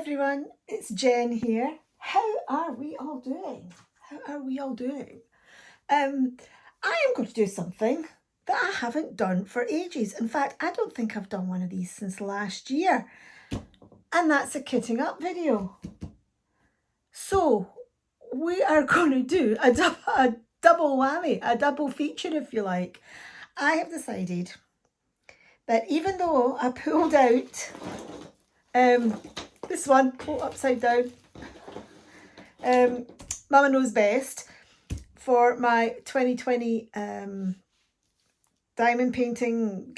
everyone, it's Jen here. How are we all doing? I am going to do something that I haven't done for ages. In fact, I don't think I've done one of these since last year. And that's a kitting up video. So we are going to do a double whammy, a double feature if you like. I have decided that even though I pulled out this one, pulled upside down, Mama Knows Best for my 2020 diamond painting,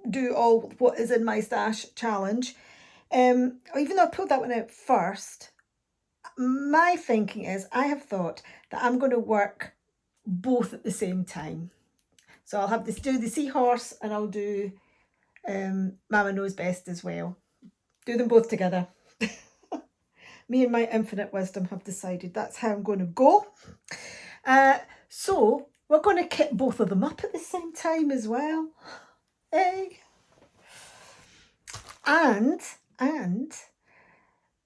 do all what is in my stash challenge. Even though I pulled that one out first, my thinking is I have thought that I'm going to work both at the same time. So I'll have do the Seahorse and I'll do Mama Knows Best as well. Do them both together. Me and my infinite wisdom have decided that's how I'm going to go. So we're going to kit both of them up at the same time as well. And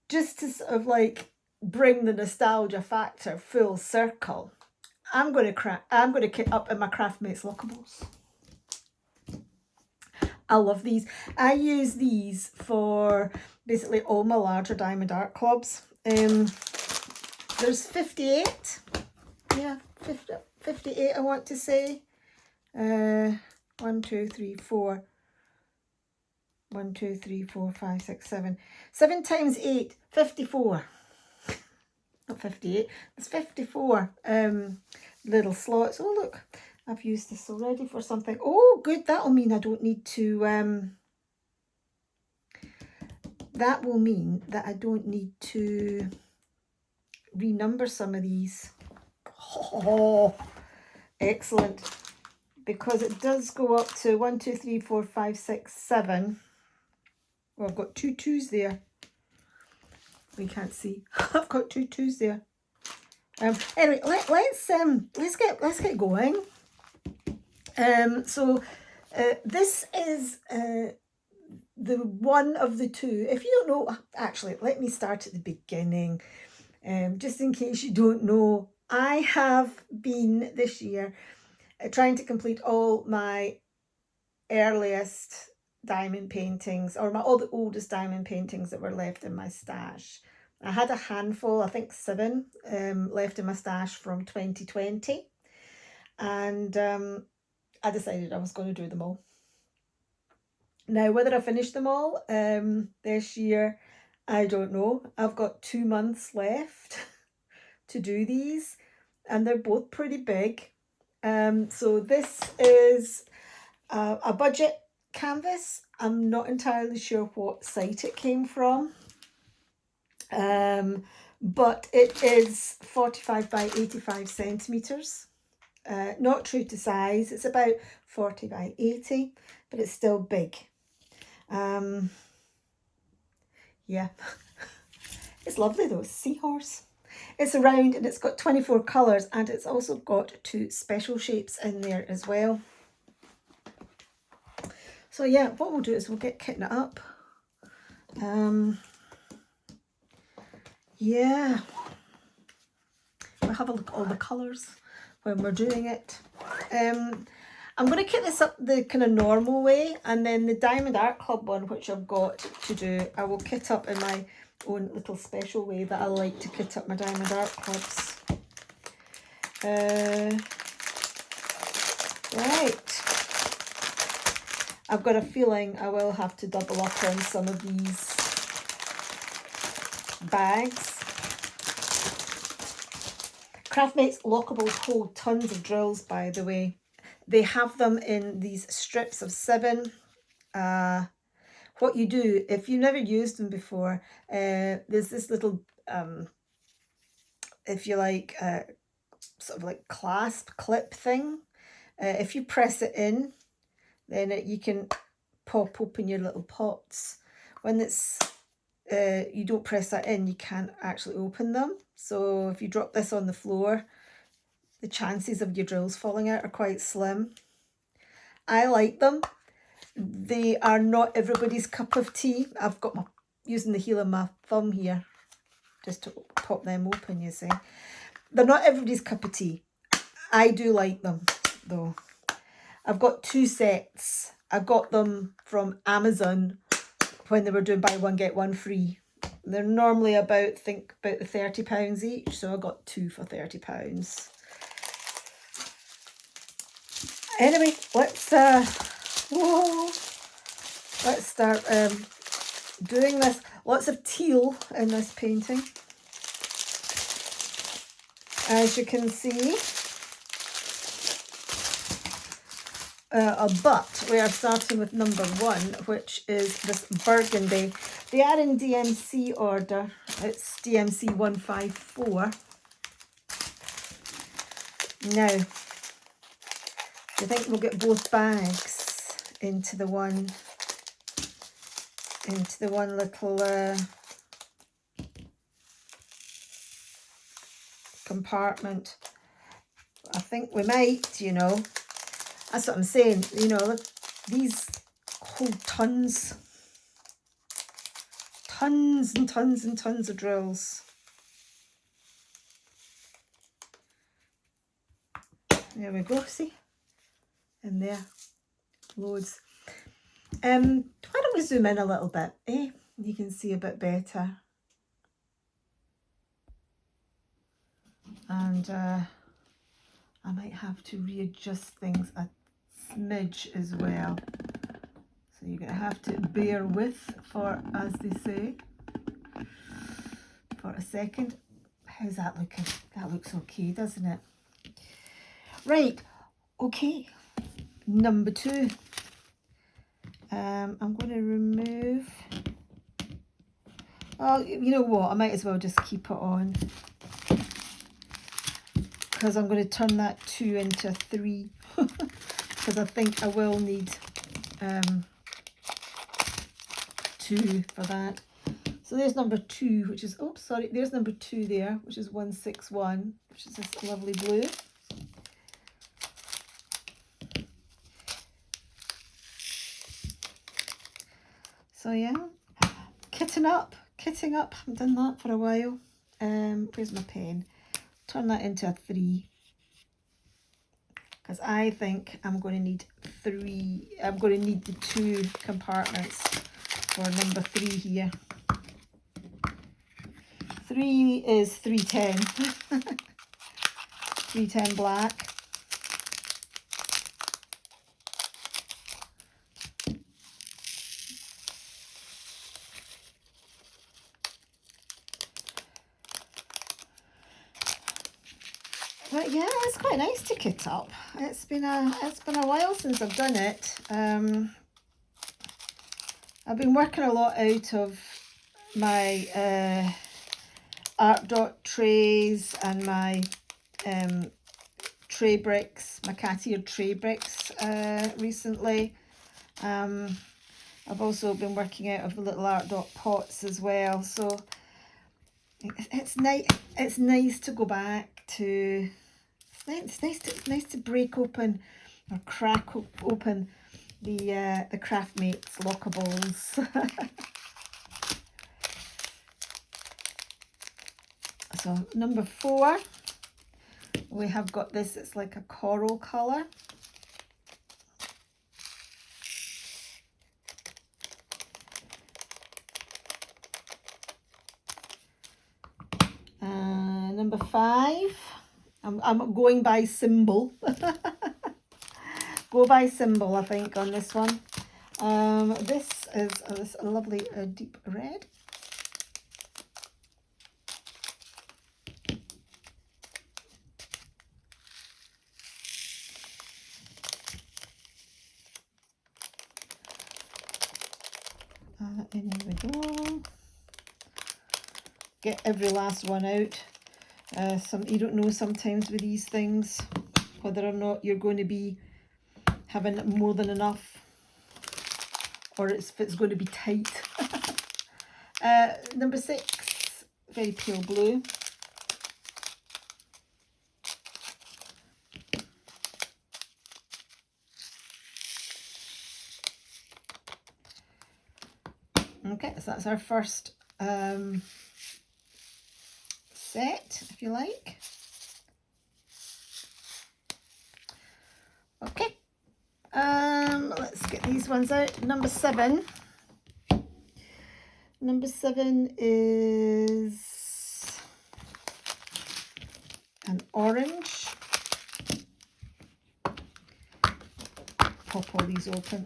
just to sort of like bring the nostalgia factor full circle, I'm going to kit up in my Craftmates Lookables. I love these. I use these for basically all my larger diamond art clubs. There's 58. Yeah, 58 I want to say. 1, 2, 3, 4. 1, 2, 3, 4, 5, 6, 7. 7 times 8, 54. Not 58, it's 54 little slots. Oh look, I've used this already for something. Oh good, that'll mean I don't need to that will mean that I don't need to renumber some of these. Oh, excellent. Because it does go up to 1, 2, 3, 4, 5, 6, 7. Well, I've got 2 2s there. We can't see. I've got 2 2s there. Anyway, let's get going. So this is the one of the two. If you don't know, actually, let me start at the beginning. Just in case you don't know, I have been this year trying to complete all my earliest diamond paintings, or all the oldest diamond paintings that were left in my stash. I had a handful, I think 7, left in my stash from 2020, and I decided I was going to do them all. Now, whether I finish them all this year, I don't know. I've got 2 months left to do these, and they're both pretty big. So this is a budget canvas. I'm not entirely sure what site it came from, but it is 45 by 85 centimeters. Not true to size. It's about 40 by 80, but it's still big. Yeah, it's lovely though. It's Seahorse. It's round and it's got 24 colours, and it's also got 2 special shapes in there as well. So yeah, what we'll do is we'll get kitting it up. Yeah, we'll have a look at all the colours when we're doing it. I'm going to kit this up the kind of normal way, and then the Diamond Art Club one, which I've got to do, I will kit up in my own little special way that I like to kit up my Diamond Art Clubs. Right. I've got a feeling I will have to double up on some of these bags. Craftmates Lookables hold tons of drills, by the way. They have them in these strips of 7. What you do, if you've never used them before, there's this little, if you like, sort of like clasp clip thing. If you press it in, then you can pop open your little pots. When it's you don't press that in, you can't actually open them. So if you drop this on the floor, the chances of your drills falling out are quite slim. I like them. They are not everybody's cup of tea. I've got my using the heel of my thumb here just to pop them open, you see. They're not everybody's cup of tea. I do like them, though. I've got 2 sets. I got them from Amazon when they were doing buy one, get one free. They're normally about the £30 each, so I got 2 for £30. Anyway, let's start doing this. Lots of teal in this painting, as you can see. But we are starting with number 1, which is this burgundy. They are in DMC order. It's DMC 154. Now, do you think we'll get both bags into the one little compartment? I think we might, you know. That's what I'm saying, you know, these hold tons and tons and tons of drills. There we go, see? In there, loads. Why don't we zoom in a little bit, eh? You can see a bit better. And I might have to readjust things a smidge as well. So you're going to have to bear with for, as they say, for a second. How's that looking? That looks okay, doesn't it? Right, okay. Number 2. I'm going to remove... Oh, you know what? I might as well just keep it on, because I'm going to turn that 2 into 3 because I think I will need 2 for that. So there's number 2, which is, oops, sorry, there's number 2 there, which is 161, which is this lovely blue. So yeah, kitting up. I haven't done that for a while. Where's my pen? Turn that into a 3. Because I think I'm going to need 3. I'm going to need the 2 compartments for number 3 here. 3 is 310. 310 black. But yeah, it's quite nice to kit up. It's been a while since I've done it. I've been working a lot out of my art dot trays and my tray bricks, my cat ear tray bricks recently. I've also been working out of the little art dot pots as well. So it's nice to go back to. It's nice to break open or crack open the Craftmates lockables. So number 4, we have got this. It's like a coral colour. Number 5. I'm going by symbol. Go by symbol, I think, on this one. This is this lovely deep red. In we go. Get every last one out. You don't know sometimes with these things whether or not you're going to be having more than enough, or if it's going to be tight. Number 6, very pale blue. Okay, so that's our first set, if you like. Okay, let's get these ones out. Number 7. Number 7 is an orange. Pop all these open.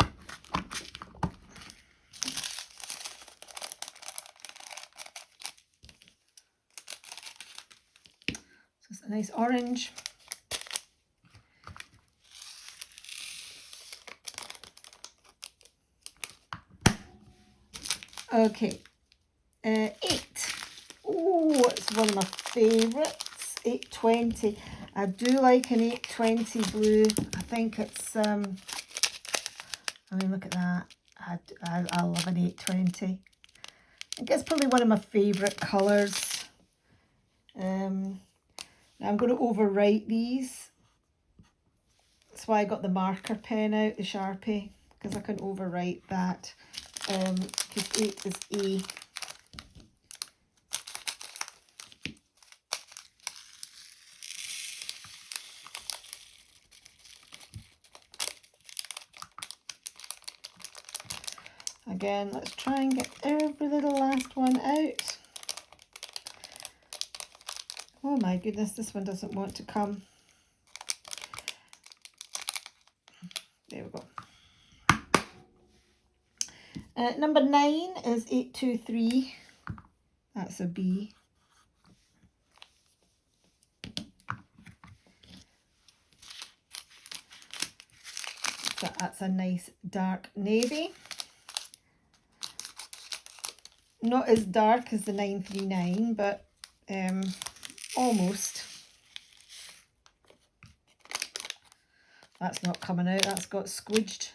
So it's a nice orange. Okay, 8. Oh, it's one of my favourites. 820. I do like an 820 blue. I think it's I mean, look at that. I love an 820. I think it's probably one of my favourite colours. I'm going to overwrite these. That's why I got the marker pen out, the Sharpie, because I can overwrite that. Because 8 is A. Again, let's try and get every little last one out. Oh my goodness, this one doesn't want to come. There we go. Number 9 is 823. That's a B. So that's a nice dark navy. Not as dark as the 939, but almost. That's not coming out, that's got squidged.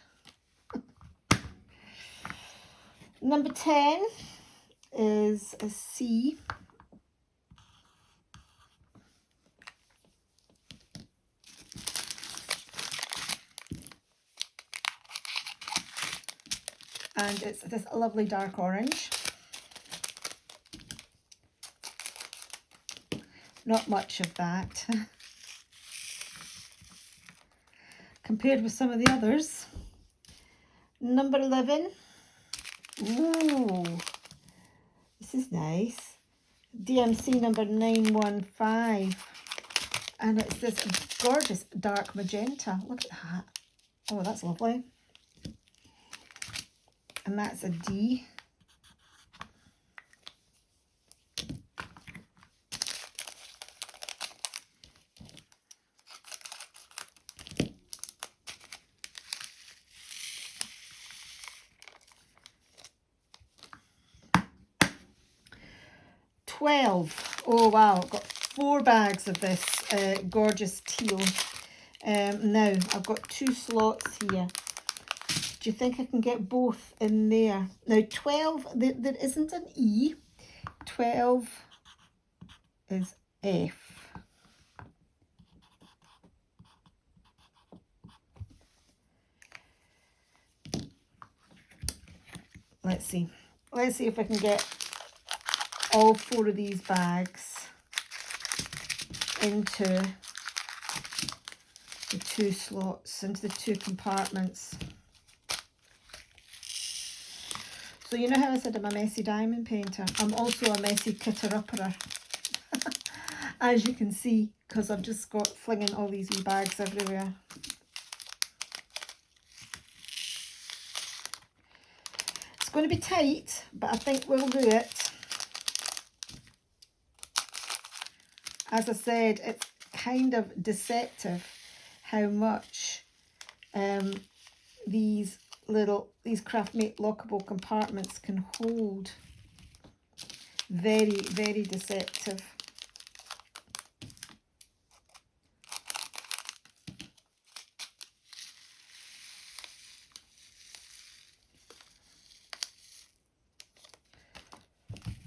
Number 10 is a C. And it's this lovely dark orange. Not much of that compared with some of the others. Number 11. Ooh, this is nice. DMC number 915. And it's this gorgeous dark magenta. Look at that. Oh, that's lovely. And that's a D. Oh wow, I've got 4 bags of this gorgeous teal. Now I've got 2 slots here. Do you think I can get both in there? Now 12, there isn't an E. 12 is F. Let's see. Let's see if I can get all 4 of these bags into the 2 slots, into the 2 compartments. So you know how I said I'm a messy diamond painter? I'm also a messy kitter-upperer. As you can see, because I've just got flinging all these wee bags everywhere. It's going to be tight, but I think we'll do it. As I said, it's kind of deceptive how much these Craftmate lockable compartments can hold. Very, very deceptive.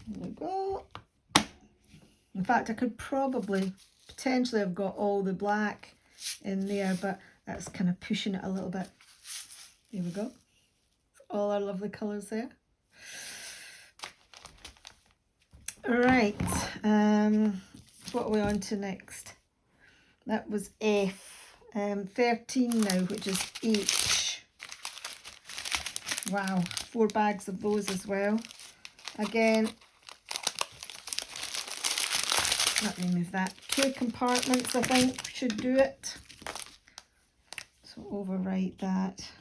There we go. In fact, I could probably potentially have got all the black in there, but that's kind of pushing it a little bit. There we go. All our lovely colours there. Right, what are we on to next? That was F. 13 now, which is H. Wow, 4 bags of those as well. Again, let me move that. 2 compartments, I think, should do it. So overwrite that.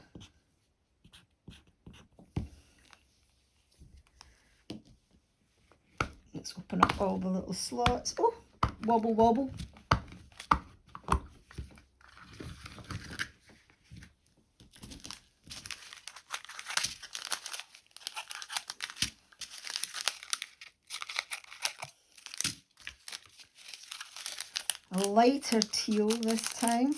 Let's open up all the little slots. Oh, wobble, wobble. A lighter teal this time.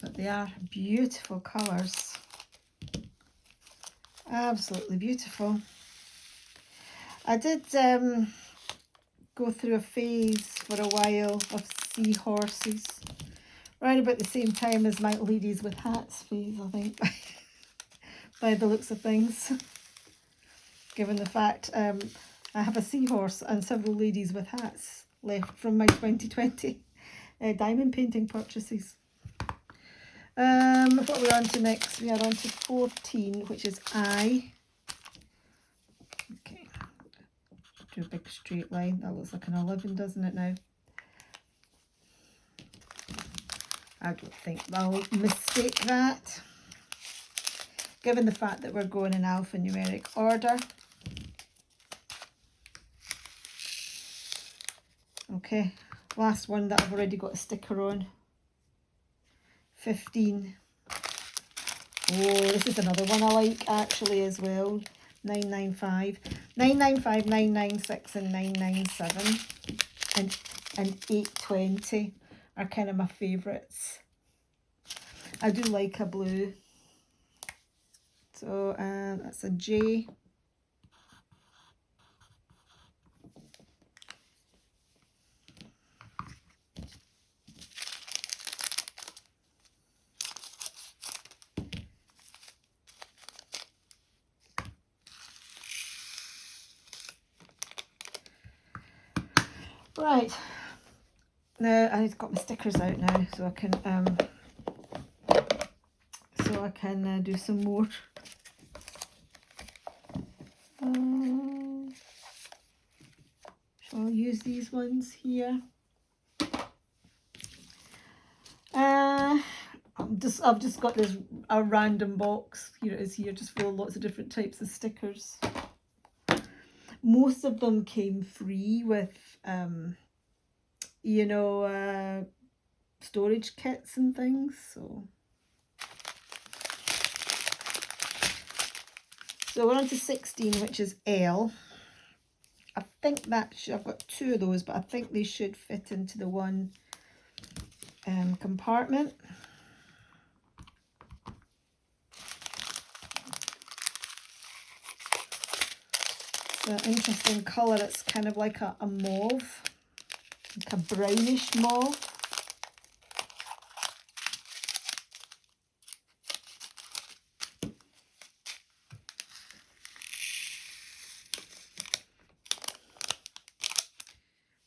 But they are beautiful colours. Absolutely beautiful. I did go through a phase for a while of seahorses, right about the same time as my ladies with hats phase, I think, by the looks of things. Given the fact I have a seahorse and several ladies with hats left from my 2020 diamond painting purchases. What are we on to next? We are on to 14, which is I. Okay, do a big straight line. That looks like an 11, doesn't it now? I don't think I'll mistake that, given the fact that we're going in alphanumeric order. Okay, last one that I've already got a sticker on. 15. Oh, this is another one I like actually as well. 995. 995, 996 and 997 and 820 are kind of my favourites. I do like a blue. So that's a J. Right, now I've got my stickers out now, so I can do some more. Shall I use these ones here? I've just got a random box. Here it is here, just full of lots of different types of stickers. Most of them came free with you know, storage kits and things. So we're on to 16, which is L. I think that I've got 2 of those, but I think they should fit into the one compartment. It's an interesting colour. It's kind of like a mauve, like a brownish mauve.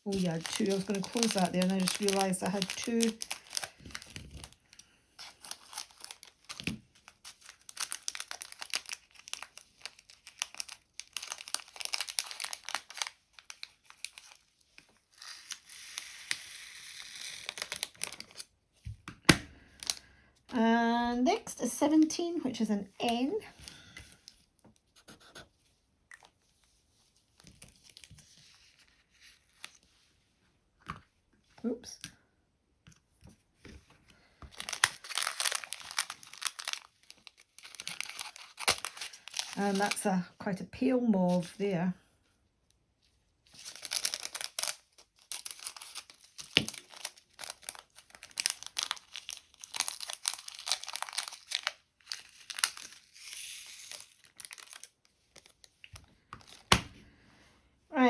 Oh yeah, I had 2. I was going to close that there and I just realised I had 2. And next is 17, which is an N. Oops. And that's quite a pale mauve there.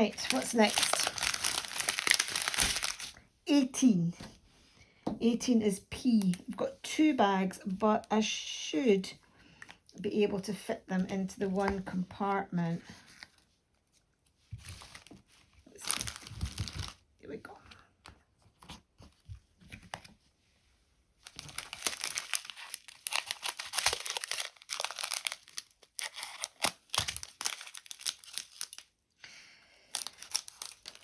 Right, what's next? 18. 18 is P. I've got 2 bags, but I should be able to fit them into the one compartment. Here we go.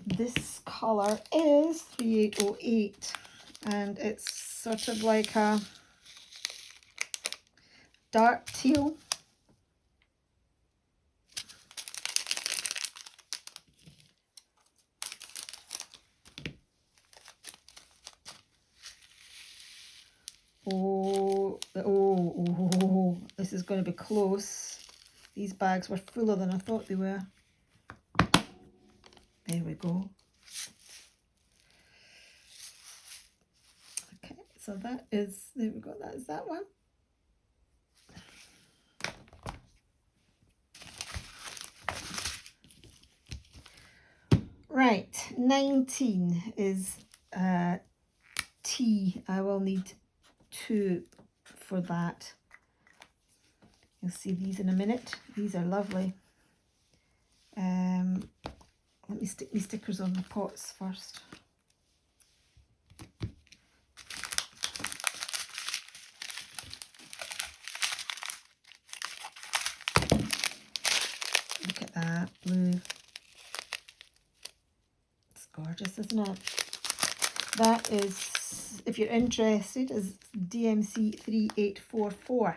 This colour is 3808 and it's sort of like a dark teal. Oh, this is going to be close. These bags were fuller than I thought they were. There we go. Okay, so that is, there we go, that is that one. Right, 19 is T. I will need 2 for that. You'll see these in a minute. These are lovely. Let me stick my stickers on the pots first. Look at that blue. It's gorgeous, isn't it? That is, if you're interested, is DMC 3844.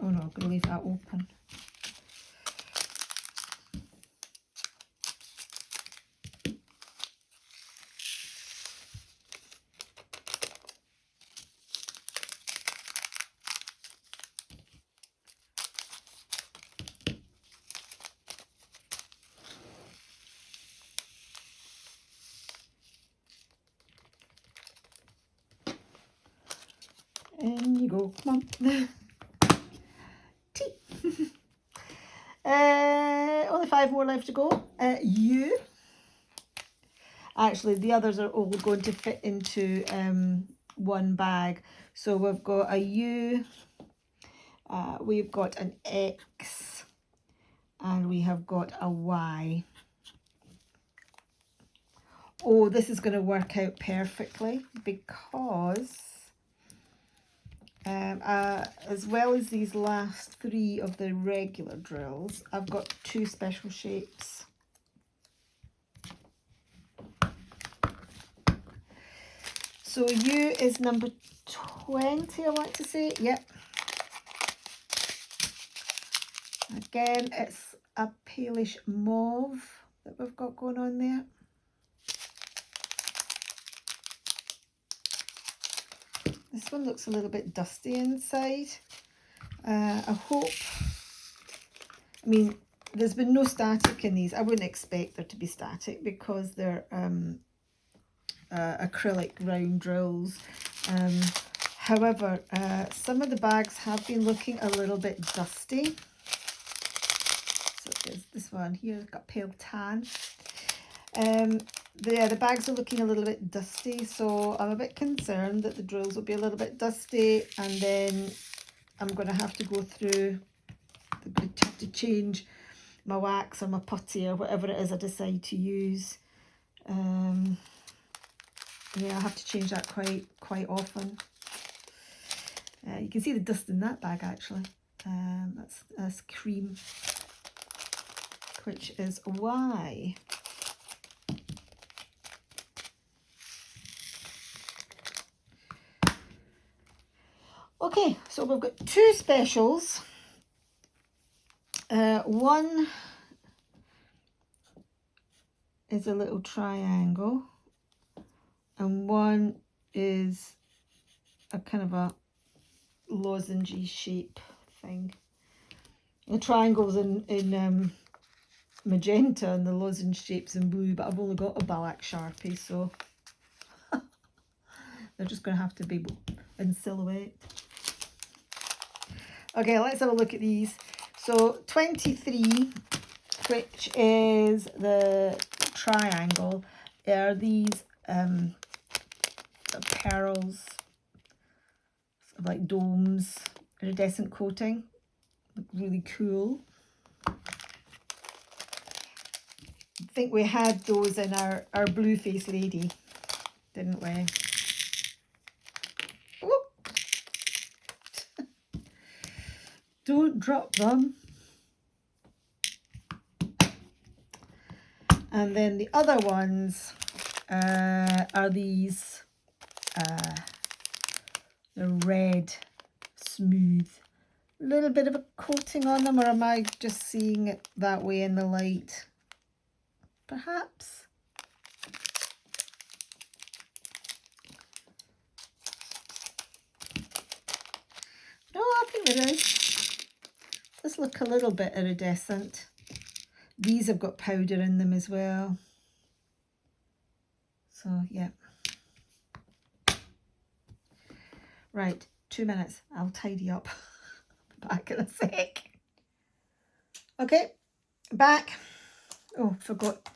Oh no, I'm going to leave that open. And you go, come on. Tea. Only 5 more left to go. U. Actually, the others are all going to fit into one bag. So we've got a U, we've got an X, and we have got a Y. Oh, this is going to work out perfectly because as well as these last 3 of the regular drills, I've got 2 special shapes. So U is number 20, I want to say. Yep. Again, it's a palish mauve that we've got going on there. This one looks a little bit dusty inside. I hope, I mean, there's been no static in these. I wouldn't expect there to be static because they're acrylic round drills. However, some of the bags have been looking a little bit dusty. So there's this one here, it's got pale tan. The bags are looking a little bit dusty, so I'm a bit concerned that the drills will be a little bit dusty, and then I'm going to have to go through, I'm going to have to change my wax or my putty or whatever it is I decide to use. Yeah, I have to change that quite often. You can see the dust in that bag actually. That's cream, which is Y. Okay, so we've got 2 specials. One is a little triangle, and one is a kind of a lozengey shape thing. The triangles in magenta and the lozenge shapes in blue, but I've only got a black Sharpie, so they're just going to have to be in silhouette. Okay, let's have a look at these. So 23, which is the triangle, are these pearls, like domes, iridescent coating. Look really cool. I think we had those in our blue face lady, didn't we? Whoop. Don't drop them. And then the other ones are these, the red, smooth. A little bit of a coating on them, or am I just seeing it that way in the light? Perhaps. No, I think there is. Does look a little bit iridescent. These have got powder in them as well. So, yeah. Right, 2 minutes. I'll tidy up. Back in a sec. Okay, back. Oh, forgot.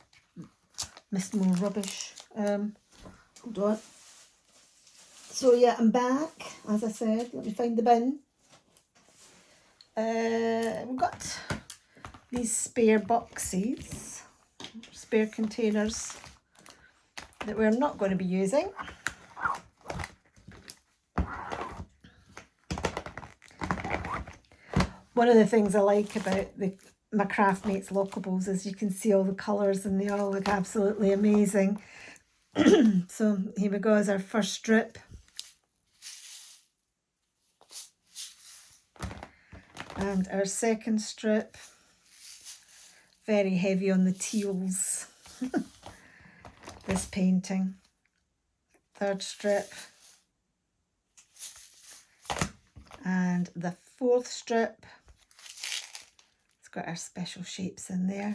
Missed more rubbish. Hold on. So yeah, I'm back. As I said, let me find the bin. We've got these spare boxes, spare containers that we're not going to be using. One of the things I like about my Craftmates lockables is you can see all the colours and they all look absolutely amazing. So here we go as our first strip. And our second strip, very heavy on the teals, this painting. Third strip. And the fourth strip, it's got our special shapes in there.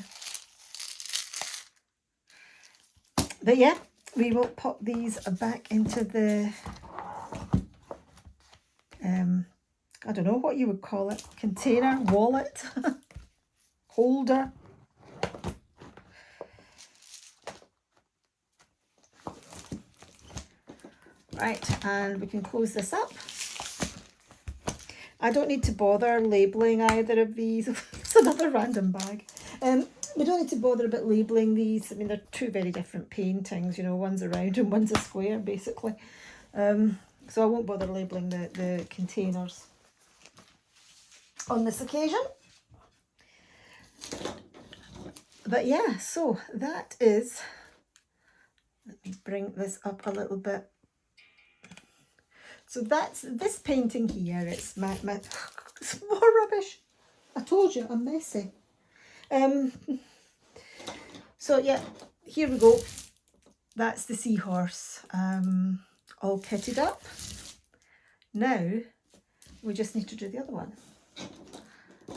But yeah, we will pop these back into the, I don't know what you would call it, container, wallet, holder. Right, and we can close this up. I don't need to bother labelling either of these. It's another random bag. We don't need to bother about labelling these. I mean, they're two very different paintings, you know, one's a round and one's a square, basically. So I won't bother labelling the containers on this occasion. But yeah, so that is, let me bring this up a little bit. So that's this painting here. It's my it's more rubbish. I told you, I'm messy. So yeah, here we go. That's the Seahorse, all kitted up. Now we just need to do the other one,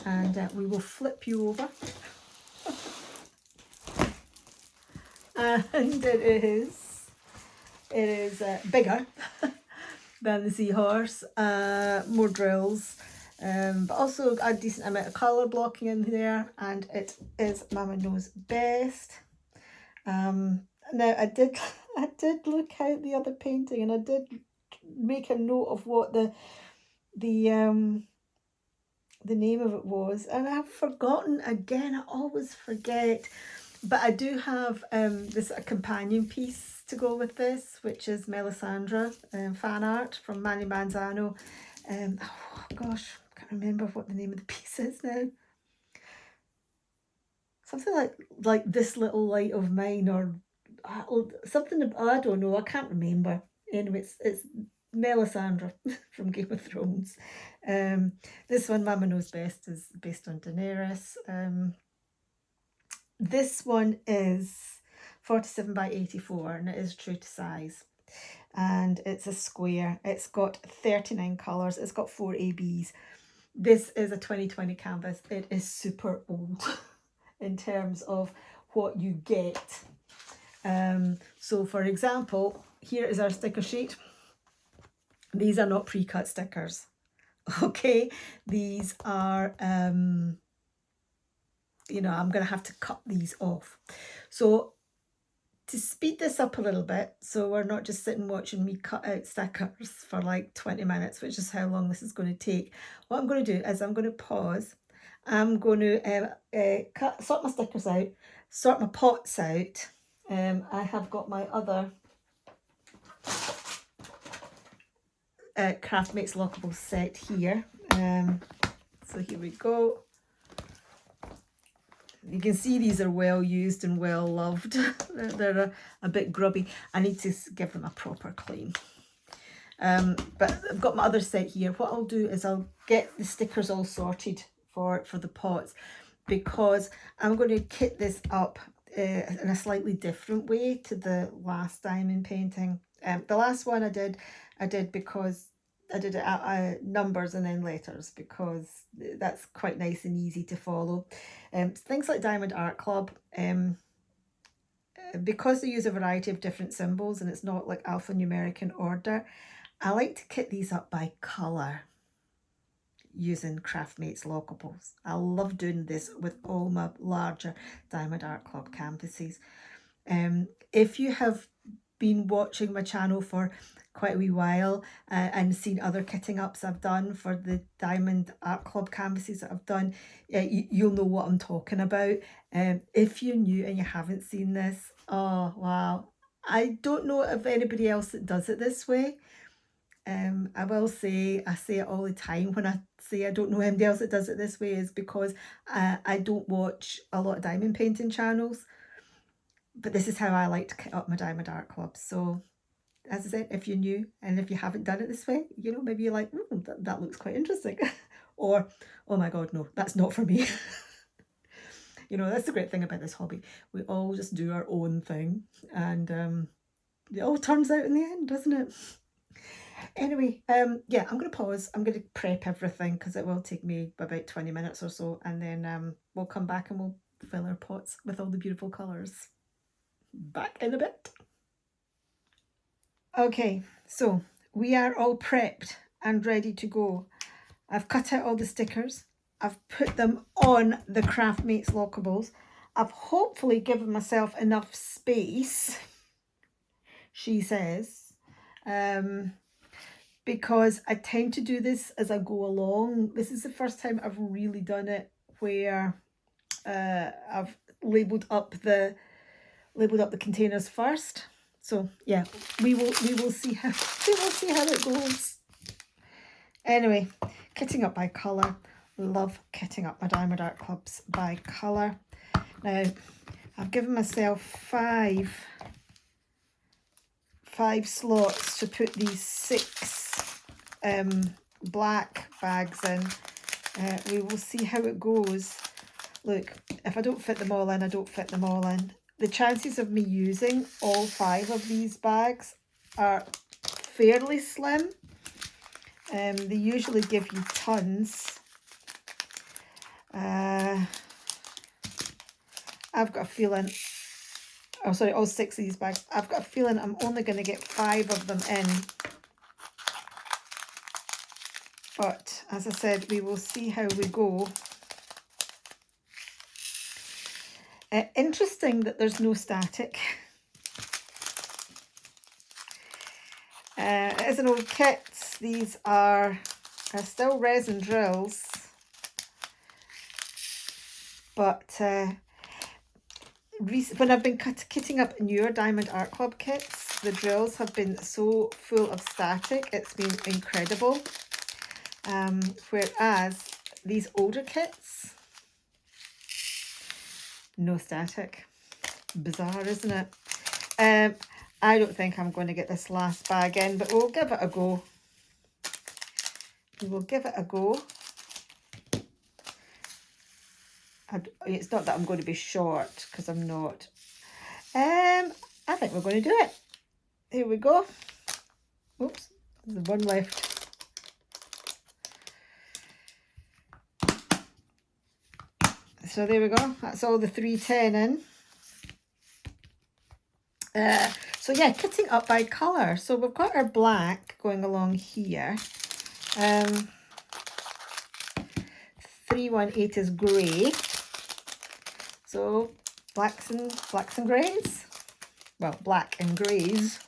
and we will flip you over. And it is bigger than the Seahorse, more drills, but also a decent amount of colour blocking in there, and it is Mama Knows Best. Now I did look out the other painting, and I did make a note of what the name of it was, and I've forgotten again. I always forget. But I do have this companion piece to go with this, which is Melisandre fan art from Manny Manzano. Oh gosh, I can't remember what the name of the piece is now. Something like This Little Light of Mine, or something, I don't know, I can't remember. Anyway, it's Melisandre from Game of Thrones. This one, Mama Knows Best, is based on Daenerys. This one is 47 by 84, and it is true to size. And it's a square. It's got 39 colours. It's got 4 ABs. This is a 2020 canvas. It is super old in terms of what you get. So for example, here is our sticker sheet. These are not pre-cut stickers. Okay, these are, you know, I'm going to have to cut these off. So to speed this up a little bit, so we're not just sitting watching me cut out stickers for like 20 minutes, which is how long this is going to take. What I'm going to do is I'm going to pause. I'm going to sort my stickers out, sort my pots out. I have got my other Craft Mates lockable set here. So here we go. You can see these are well used and well loved. They're a bit grubby. I need to give them a proper clean. But I've got my other set here. What I'll do is I'll get the stickers all sorted for the pots, because I'm going to kit this up in a slightly different way to the last diamond painting. The last one I did because I did it numbers and then letters, because that's quite nice and easy to follow. Things like Diamond Art Club, because they use a variety of different symbols and it's not like alphanumeric in order, I like to kit these up by colour using Craft Mates lockables. I love doing this with all my larger Diamond Art Club canvases. If you have been watching my channel for quite a wee while and seen other kitting ups I've done for the Diamond Art Club canvases that I've done, you'll know what I'm talking about. If you're new and you haven't seen this, oh wow, I don't know of anybody else that does it this way. I will say, I say it all the time when I say I don't know anybody else that does it this way, is because I don't watch a lot of diamond painting channels, but this is how I like to kit up my Diamond Art Club. So as I said, if you're new and if you haven't done it this way, you know, maybe you're like, that looks quite interesting. Or, oh my God, no, that's not for me. You know, that's the great thing about this hobby. We all just do our own thing, and it all turns out in the end, doesn't it? Anyway, yeah, I'm going to pause. I'm going to prep everything because it will take me about 20 minutes or so, and then we'll come back and we'll fill our pots with all the beautiful colours. Back in a bit. Okay, so we are all prepped and ready to go. I've cut out all the stickers. I've put them on the Craft Mates lockables. I've hopefully given myself enough space, she says, because I tend to do this as I go along. This is the first time I've really done it where I've labelled up the containers first. So yeah, we will see how it goes. Anyway, kitting up by colour. Love kitting up my Diamond Art Clubs by colour. Now, I've given myself five slots to put these 6 black bags in. We will see how it goes. Look, if I don't fit them all in, I don't fit them all in. The chances of me using all 5 of these bags are fairly slim. They usually give you tons. I've got a feeling, oh sorry, all 6 of these bags. I've got a feeling I'm only going to get 5 of them in. But as I said, we will see how we go. Interesting that there's no static. It is an old kit. These are still resin drills, but when I've been kitting up newer Diamond Art Club kits, the drills have been so full of static, it's been incredible. Whereas these older kits, no static. Bizarre, isn't it? I don't think I'm going to get this last bag in, but we'll give it a go. We will give it a go. It's not that I'm going to be short, because I'm not. I think we're going to do it. Here we go. Oops, there's one left. so there we go. That's all the 310 in. So yeah, kitting up by colour. So we've got our black going along here. 318 is grey. So blacks and greys. Well, black and greys.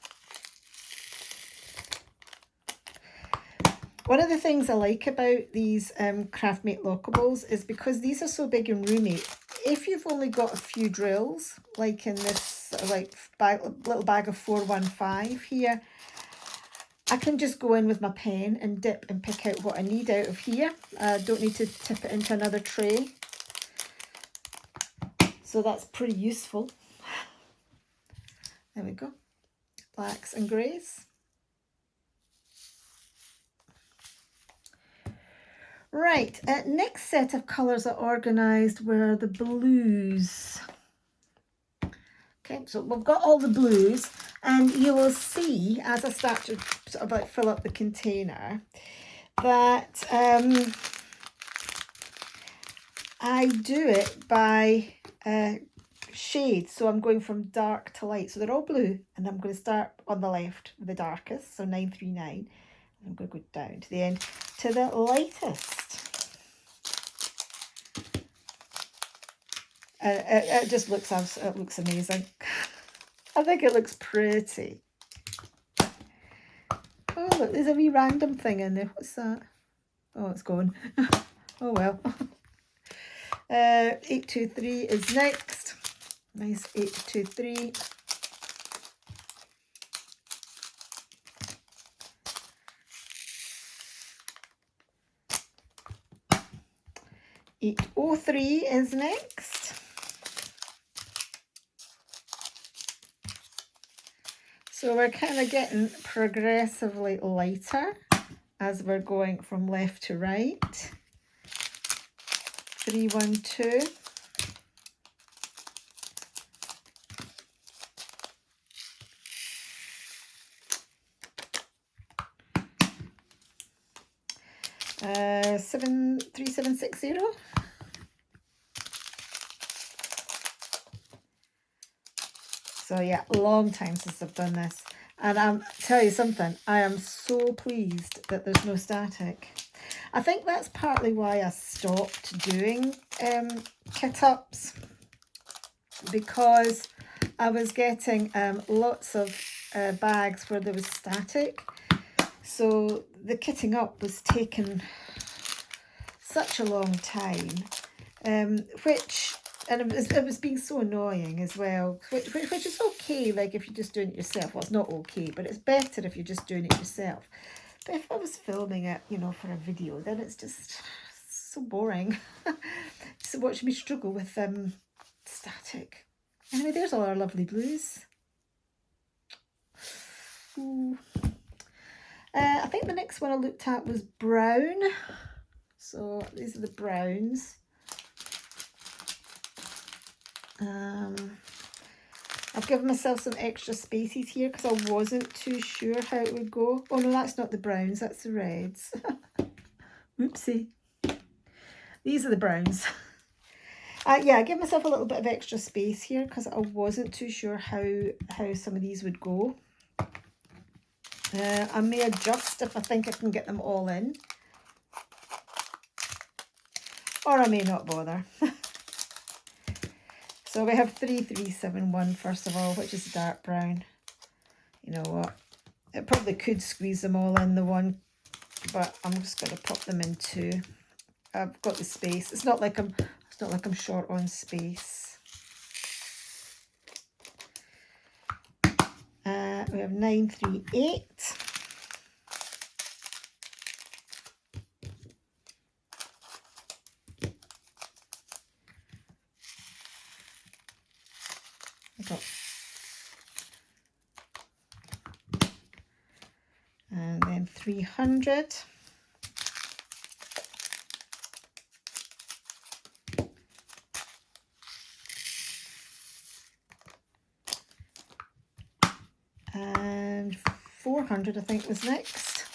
One of the things I like about these Craftmate lockables is because these are so big and roomy. If you've only got a few drills, like in this little bag of 415 here, I can just go in with my pen and dip and pick out what I need out of here. I don't need to tip it into another tray. So that's pretty useful. There we go. Blacks and greys. Right, next set of colours are organised were the blues. Okay, so we've got all the blues, and you will see as I start to sort of like fill up the container that I do it by shade. So I'm going from dark to light. So they're all blue, and I'm going to start on the left with the darkest, so 939. I'm going to go down to the end to the lightest. It just looks amazing. I think it looks pretty. Oh, look, there's a wee random thing in there. What's that? Oh, it's gone. Oh, well. 823 is next. Nice 823. $803 is next. So we're kind of getting progressively lighter as we're going from left to right. 312. Uh, 3760. So yeah, a long time since I've done this. And tell you something, I am so pleased that there's no static. I think that's partly why I stopped doing kit ups, because I was getting lots of bags where there was static. So the kitting up was taking such a long time, and it was being so annoying as well, which is okay, like if you're just doing it yourself. Well, it's not okay, but it's better if you're just doing it yourself. But if I was filming it, you know, for a video, then it's just so boring. So watch me struggle with static. Anyway, there's all our lovely blues. Ooh. I think the next one I looked at was brown. So these are the browns. I've given myself some extra spaces here because I wasn't too sure how it would go. Oh no, that's not the browns, that's the reds. Oopsie. These are the browns. Yeah, I give myself a little bit of extra space here because I wasn't too sure how some of these would go. I may adjust if I think I can get them all in. Or I may not bother. So we have 3371 first of all, which is dark brown. You know what? It probably could squeeze them all in the one, but I'm just going to pop them in two. I've got the space. It's not like I'm short on space. We have 938. And then 300. And 400 I think was next.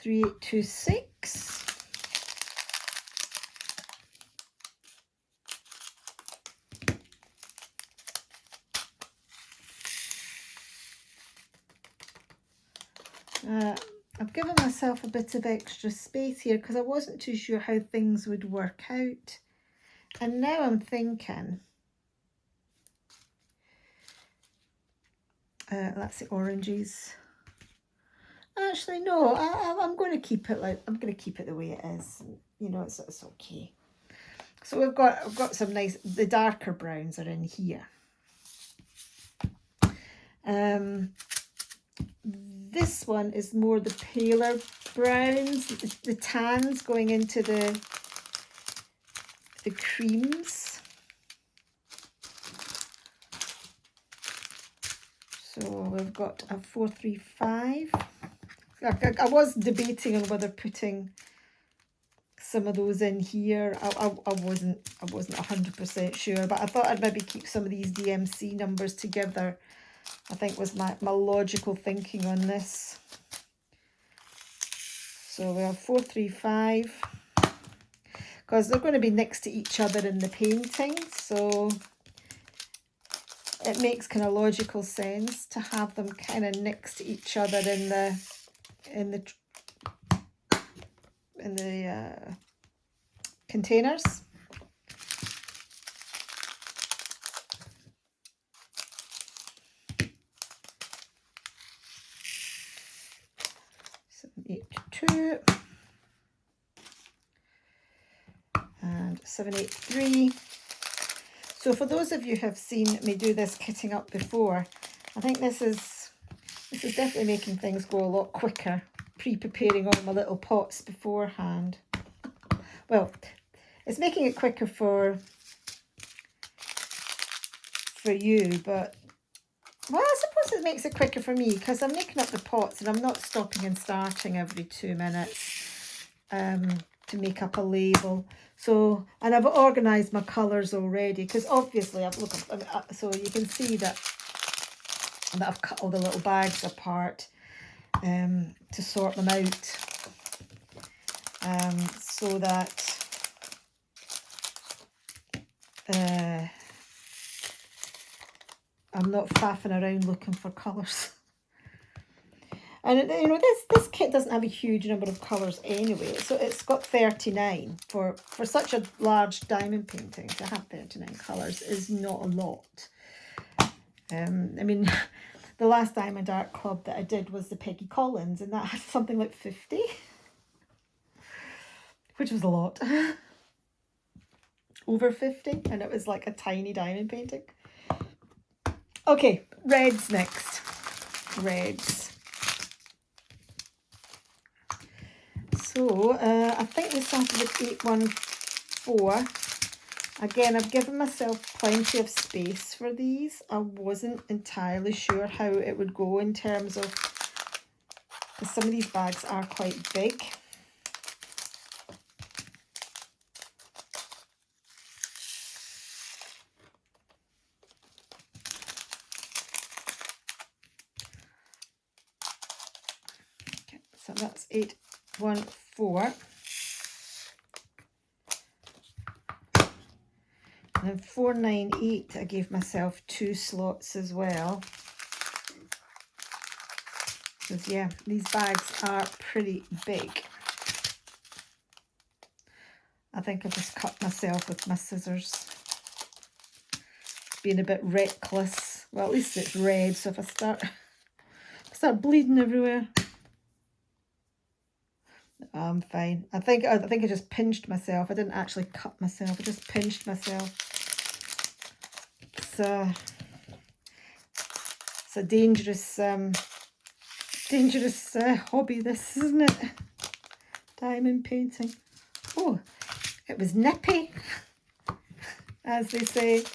3826. I've given myself a bit of extra space here because I wasn't too sure how things would work out. And now I'm thinking, that's the oranges. Actually, no, I'm going to keep it the way it is. You know, it's okay. So I've got some nice, the darker browns are in here. This one is more the paler browns, the tans going into the creams. So we've got a 435. I was debating on whether putting some of those in here. I wasn't 100% sure, but I thought I'd maybe keep some of these DMC numbers together. I think was my logical thinking on this. So we have 435 because they're going to be next to each other in the painting, so it makes kind of logical sense to have them kind of next to each other in the containers. So 822 and 783. So for those of you who have seen me do this kitting up before, I think this is definitely making things go a lot quicker, pre-preparing all my little pots beforehand. Well, it's making it quicker for you, but well, I suppose it makes it quicker for me because I'm making up the pots and I'm not stopping and starting every 2 minutes to make up a label. So, and I've organised my colours already because obviously so you can see that I've cut all the little bags apart to sort them out so that I'm not faffing around looking for colours. And you know, this kit doesn't have a huge number of colours anyway, so it's got 39. For such a large diamond painting, to have 39 colours is not a lot. I mean, the last Diamond Art Club that I did was the Peggy Collins, and that had something like 50, which was a lot. Over 50, and it was like a tiny diamond painting. Okay, reds next. Reds. So I think we started with 814. Again, I've given myself plenty of space for these. I wasn't entirely sure how it would go in terms of, because some of these bags are quite big. Okay, so that's 814. And then 498, I gave myself 2 slots as well. Because yeah, these bags are pretty big. I think I just cut myself with my scissors. Being a bit reckless. Well, at least it's red, so if I start bleeding everywhere, I'm fine. I think I just pinched myself. I didn't actually cut myself. I just pinched myself. It's a dangerous hobby, this, isn't it? Diamond painting. Oh, it was nippy, as they say.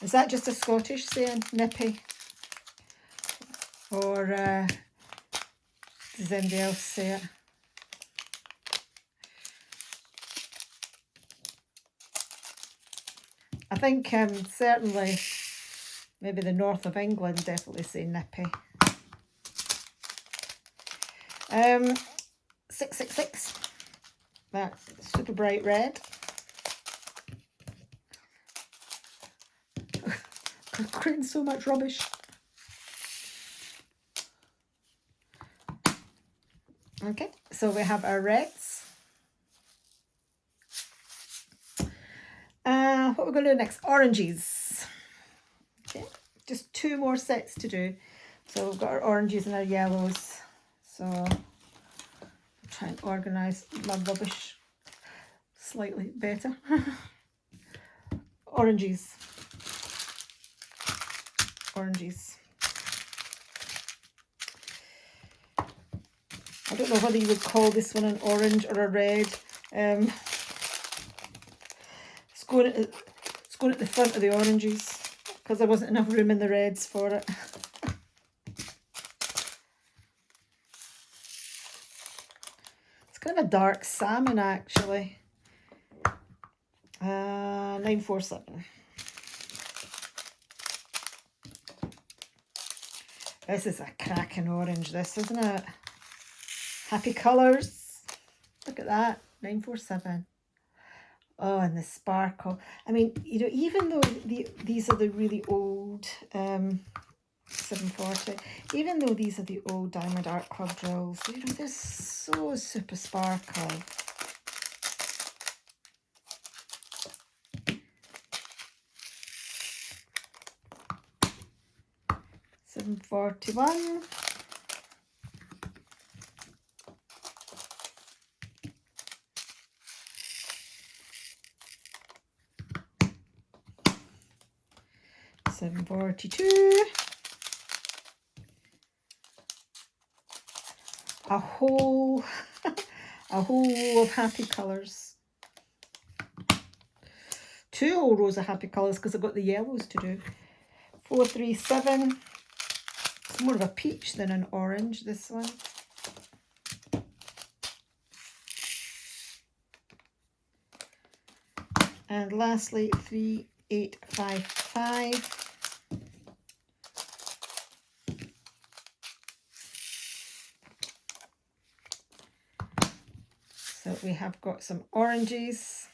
Is that just a Scottish saying, nippy? Or does anybody else say it? I think certainly maybe the north of England definitely say nippy. 666. That super bright red. Creating so much rubbish. Okay, so we have our reds. What we're going to do next? Oranges. Okay, just 2 more sets to do. So we've got our oranges and our yellows. So I'll try and organise my rubbish slightly better. Oranges. Oranges. I don't know whether you would call this one an orange or a red. It's going at the front of the oranges because there wasn't enough room in the reds for it. It's kind of a dark salmon actually. 947. This is a cracking orange, this, isn't it? Happy colours. Look at that. 947. Oh, and the sparkle. I mean, you know, even though these are the really old 740, even though these are the old Diamond Art Club drills, you know, they're so super sparkly. $741. $742. A whole row of happy colours. 2 whole rows of happy colours because I've got the yellows to do. 437. It's more of a peach than an orange, this one. And lastly, 3855. So we have got some oranges.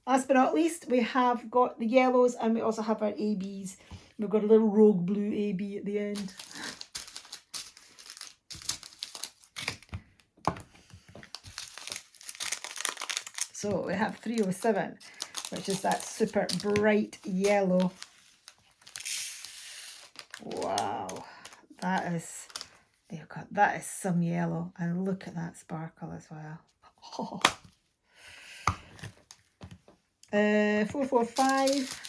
Last but not least, we have got the yellows and we also have our ABs. We've got a little rogue blue AB at the end. So we have 307, which is that super bright yellow. Wow, that is, that is some yellow, and look at that sparkle as well. Oh. 445.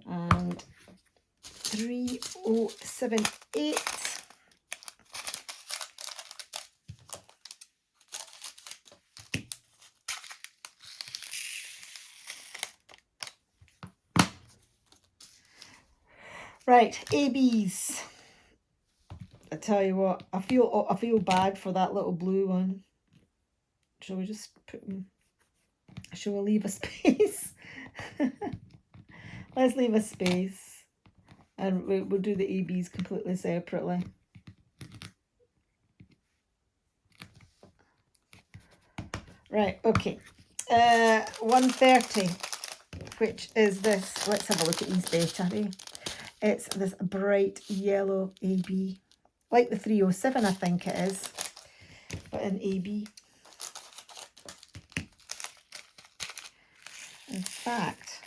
And 3078. Right, ABs. I tell you what, I feel bad for that little blue one. Shall we just put them? Shall we leave a space? Let's leave a space, and we'll do the ABs completely separately. Right, okay. 130, which is this. Let's have a look at these better. Eh? It's this bright yellow AB, like the 307, I think it is, but an AB. In fact,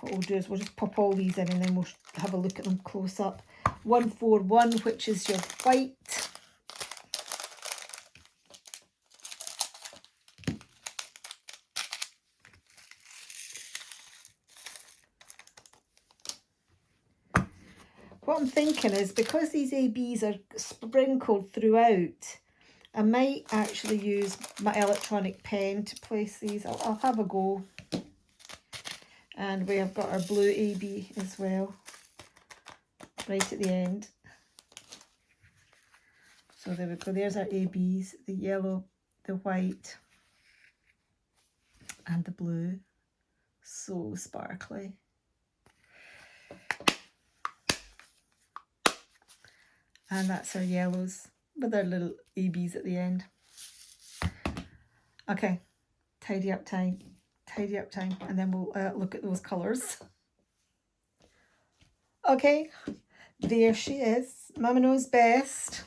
what we'll do is we'll just pop all these in and then we'll have a look at them close up. 141, which is your white. What I'm thinking is, because these ABs are sprinkled throughout, I might actually use my electronic pen to place these. I'll have a go. And we have got our blue AB as well, right at the end. So there we go, there's our ABs, the yellow, the white, and the blue. So sparkly. And that's our yellows with our little ABs at the end. Okay, tidy up time, and then we'll look at those colours. Okay, there she is, Mama Knows Best.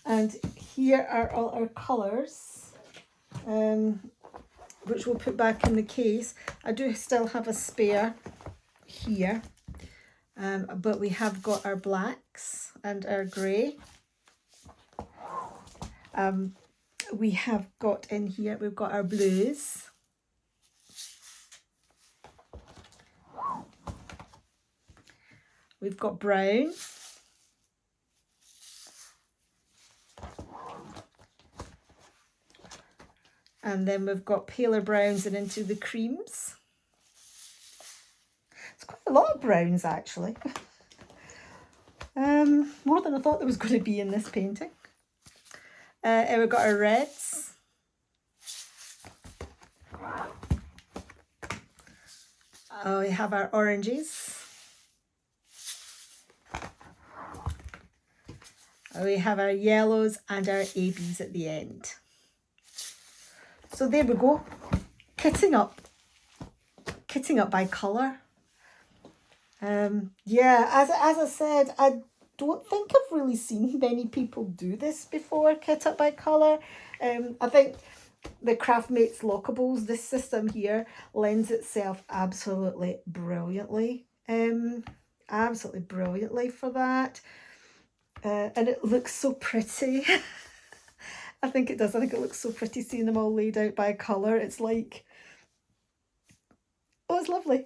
And here are all our colours, which we'll put back in the case. I do still have a spare here, but we have got our blacks and our grey. We have got in here, we've got our blues. We've got brown. And then we've got paler browns and into the creams. It's quite a lot of browns actually. More than I thought there was going to be in this painting. And we've got our reds. We have our oranges. We have our yellows and our ABs at the end. So there we go, kitting up by colour. Yeah, as I said, I don't think I've really seen many people do this before, kit up by colour. I think the Craftmates Lockables, this system here, lends itself absolutely brilliantly. Absolutely brilliantly for that. And it looks so pretty. I think it does. I think it looks so pretty seeing them all laid out by colour. It's like, oh, it's lovely.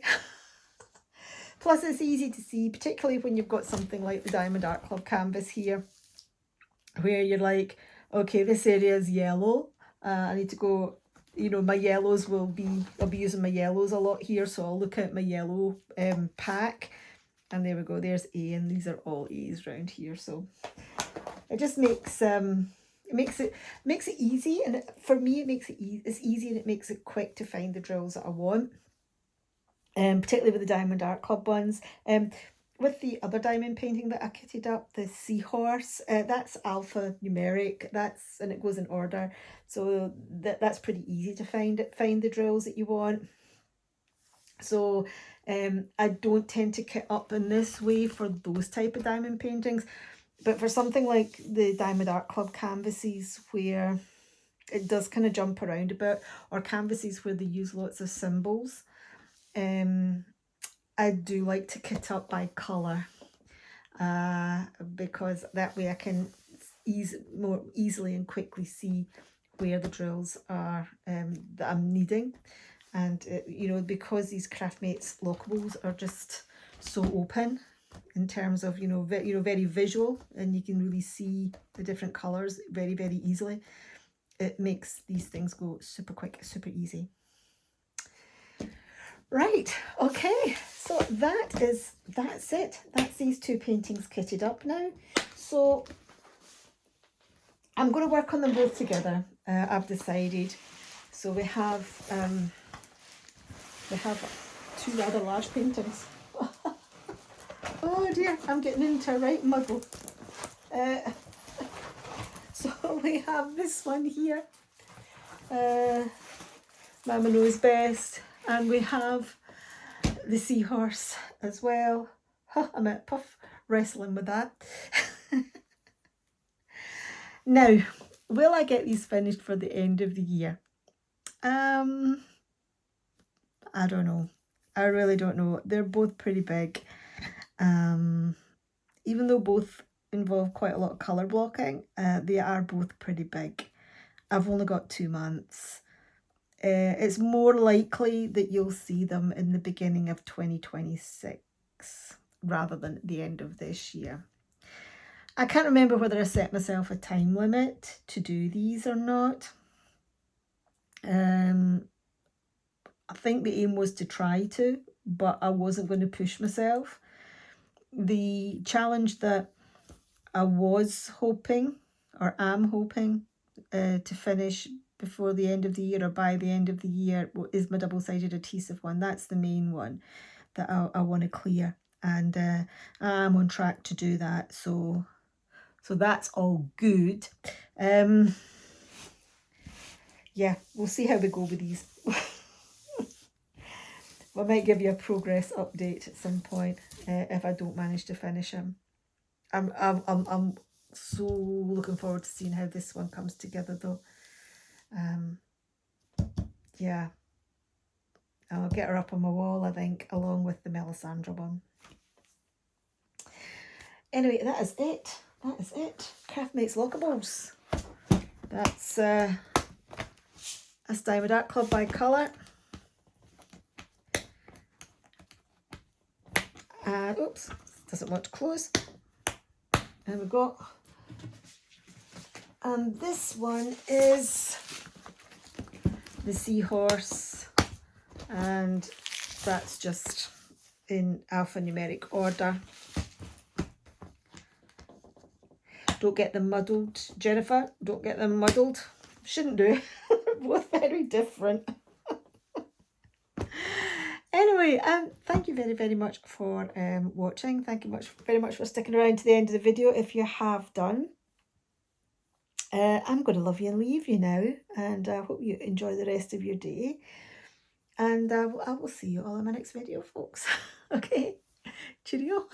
Plus it's easy to see, particularly when you've got something like the Diamond Art Club canvas here, where you're like, okay, this area is yellow. I need to go, you know, my yellows I'll be using my yellows a lot here. So I'll look at my yellow pack. And there we go, there's A, and these are all A's around here. So it just makes it makes it easy, and for me it makes it it's easy, and it makes it quick to find the drills that I want. Particularly with the Diamond Art Club ones. With the other diamond painting that I kitted up, the Seahorse, that's alphanumeric, and it goes in order, so that's pretty easy to find the drills that you want. So I don't tend to kit up in this way for those type of diamond paintings, but for something like the Diamond Art Club canvases where it does kind of jump around a bit, or canvases where they use lots of symbols, I do like to kit up by colour, because that way I can more easily and quickly see where the drills are that I'm needing. And you know, because these Craftmates Lockables are just so open in terms of, you know, very visual, and you can really see the different colours very, very easily, it makes these things go super quick, super easy. Right, okay, so that's it. That's these two paintings kitted up now. So I'm going to work on them both together, I've decided. So we have two rather large paintings. Oh dear, I'm getting into a right muddle. So we have this one here, Mama Knows Best, and we have the Seahorse as well. I'm at puff wrestling with that. Now, will I get these finished for the end of the year? I don't know. I really don't know. They're both pretty big. Even though both involve quite a lot of colour blocking, they are both pretty big. I've only got 2 months. It's more likely that you'll see them in the beginning of 2026 rather than at the end of this year. I can't remember whether I set myself a time limit to do these or not. I think the aim was to try to, but I wasn't going to push myself. The challenge that I was hoping, or am hoping, to finish before the end of the year or by the end of the year is my double-sided adhesive one. That's the main one that I want to clear, and I'm on track to do that. So that's all good. Yeah, we'll see how we go with these. I might give you a progress update at some point if I don't manage to finish them. I'm so looking forward to seeing how this one comes together, though. Yeah, I'll get her up on my wall, I think, along with the Melisandre one. Anyway, that is it. That is it. Craft Makes Lockables. That's Diamond Art Club by Colour. And oops, doesn't want to close. There we go. And this one is the Seahorse, and that's just in alphanumeric order. Don't get them muddled, Jennifer. Don't get them muddled. Shouldn't do. They're both very different. Anyway, thank you very, very much for watching. Thank you very much for sticking around to the end of the video if you have done. I'm going to love you and leave you now, and I hope you enjoy the rest of your day. And I will see you all in my next video, folks. Okay, cheerio.